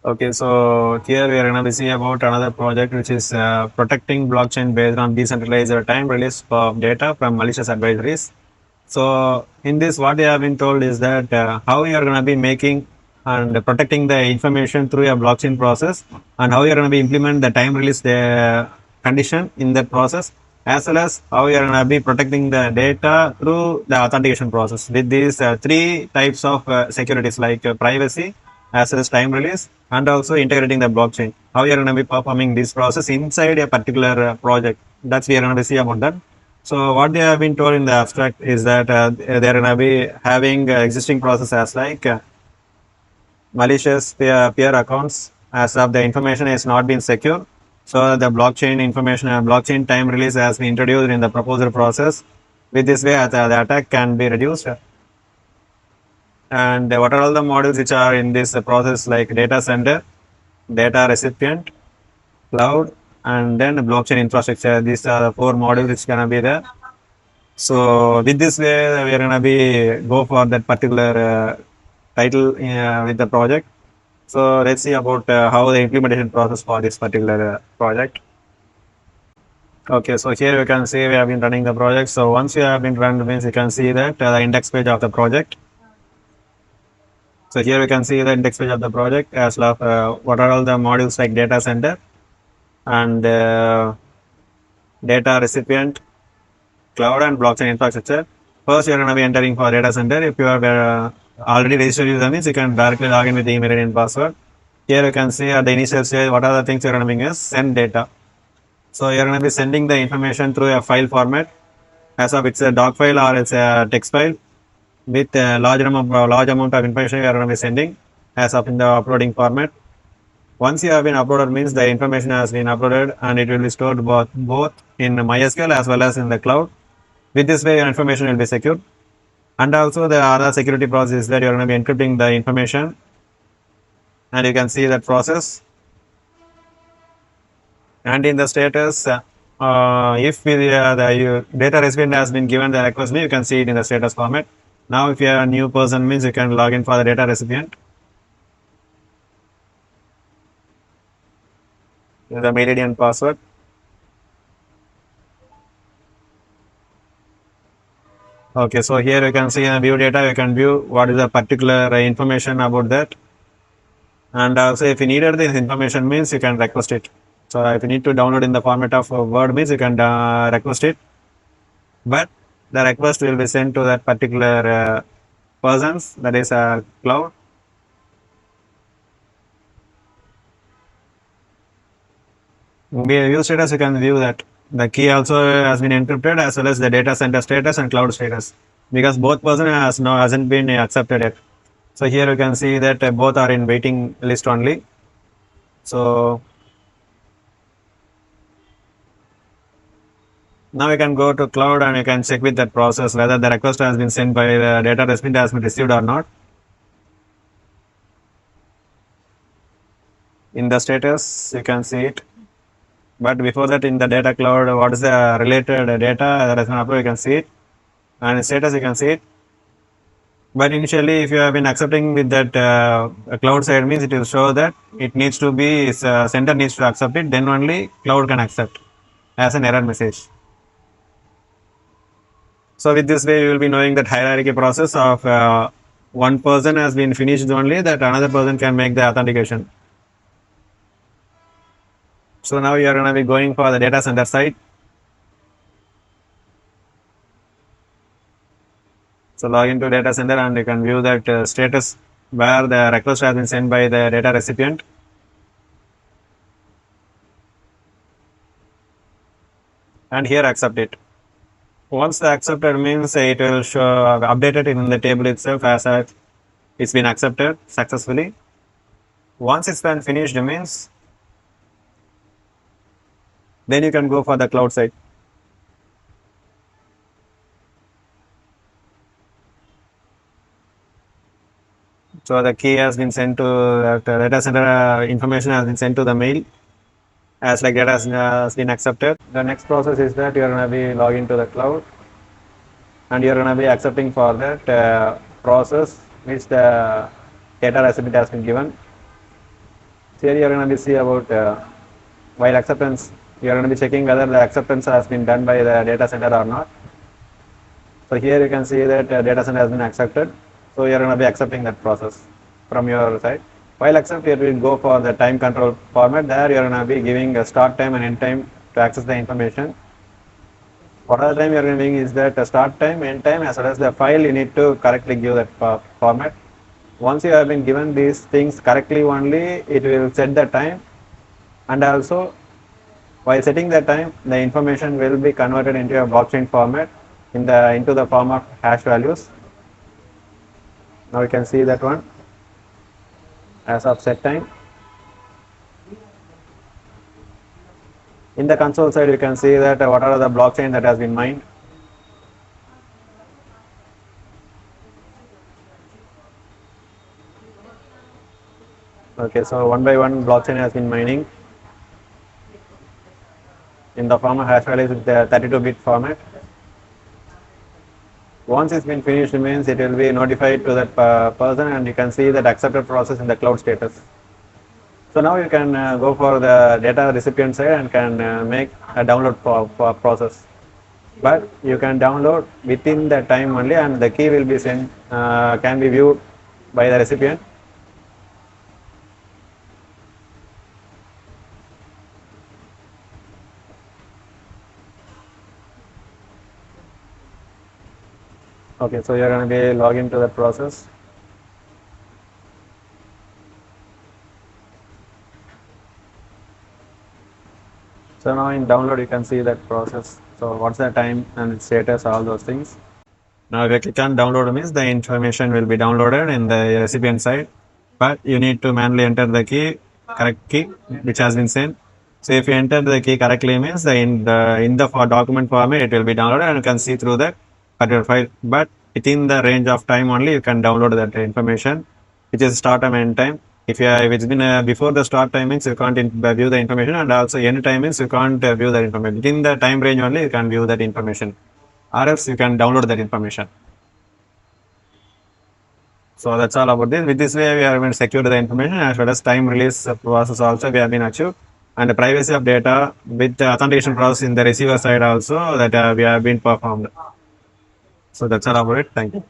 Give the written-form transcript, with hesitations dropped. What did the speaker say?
Okay, so here we are going to see about another project which is protecting blockchain based on decentralized time release of data from malicious adversaries. So in this, what we have been told is that how you are going to be making and protecting the information through a blockchain process, and how you are going to be implement the time release condition in that process, as well as how you are going to be protecting the data through the authentication process with these three types of securities like privacy, as well as time release, and also integrating the blockchain. How you are going to be performing this process inside a particular project. That's we are going to see about that. So what they have been told in the abstract is that they're going to be having existing process as like malicious peer accounts as of the information is not been secure. So the blockchain information and blockchain time release has been introduced in the proposal process. With this way, the attack can be reduced. And what are all the models which are in this process like data center, data recipient, cloud, and then blockchain infrastructure. These are the four models which gonna be there. So with this way, we are gonna be go for that particular title with the project. So let's see about how the implementation process for this particular project. Okay, so here you can see we have been running the project. So once you have been run, means you can see that the index page of the project. So here we can see the index page of the project as well what are all the modules like data center and data recipient, cloud and blockchain infrastructure. First, you're going to be entering for data center. If you are already registered user means you can directly log in with the email and password. Here you can see at the initial stage what are the things you're going to be is send data. So you're going to be sending the information through a file format. As of it's a doc file or it's a text file with a large amount of information you're going to be sending as of in the uploading format. Once you have been uploaded means the information has been uploaded and it will be stored both in MySQL as well as in the cloud. With this way, your information will be secure. And also the other security process is that you're going to be encrypting the information. And you can see that process. And in the status, if the data recipient has been given the request, you can see it in the status format. Now, if you are a new person, means you can log in for the data recipient. The mail ID and password. Okay, so here you can see in view data, you can view what is the particular information about that. And also if you needed this information means you can request it. So if you need to download in the format of Word means you can request it. But the request will be sent to that particular persons, that is cloud. View status, you can view that. The key also has been encrypted as well as the data center status and cloud status because both person hasn't been accepted yet. So here you can see that both are in waiting list only. So now you can go to cloud and you can check with that process whether the request has been sent by the data recipient has been received or not. In the status, you can see it. But before that, in the data cloud, what is the related data that has been uploaded, you can see it. And in status, you can see it. But initially, if you have been accepting with that cloud side means it will show that it needs to be, sender needs to accept it, then only cloud can accept as an error message. So with this way, you will be knowing that hierarchy process of one person has been finished only that another person can make the authentication. So now you are going to be going for the data center side. So log into data center and you can view that status where the request has been sent by the data recipient. And here accept it. Once the accepted means it will show updated in the table itself as it's been accepted successfully. Once it's been finished means then you can go for the cloud side. So the key has been sent to the data center information has been sent to the mail as like data has been accepted. The next process is that you're going to be logging to the cloud and you're going to be accepting for that process which the data recipient has been given. Here you are going to be see about while acceptance, you are going to be checking whether the acceptance has been done by the data center or not. So here you can see that data center has been accepted. So you are going to be accepting that process from your side. While accept, you will go for the time control format. There you are going to be giving a start time and end time to access the information. What other time you are giving is that start time, end time, as well as the file you need to correctly give that format. Once you have been given these things correctly only, it will set the time, and also while setting the time, the information will be converted into a blockchain format into the form of hash values. Now you can see that one as of set time. In the console side, you can see that what are the blockchain that has been mined. Okay, so one by one blockchain has been mining in the form of hash values with the 32-bit format. Once it's been finished, means it will be notified to that person, and you can see that accepted process in the cloud status. So now you can go for the data recipient side and can make a download for process. But you can download within the time only, and the key will be sent, can be viewed by the recipient. Okay, so you're going to be log into the process. So now in download, you can see that process. So what's the time and its status, all those things. Now if you click on download means the information will be downloaded in the recipient side, but you need to manually enter the correct key which has been sent. So if you enter the key correctly means in the document format it will be downloaded and you can see through that particular file. But within the range of time only you can download that information, which is start time and end time. If it's been before the start time means you can't view the information, and also end time means you can't view that information. Within the time range only you can view that information, or else you can download that information. So that's all about this. With this way, we have been secured the information as well as time release process also we have been achieved, and the privacy of data with the authentication process in the receiver side also that we have been performed. So that's all about it. Thank you.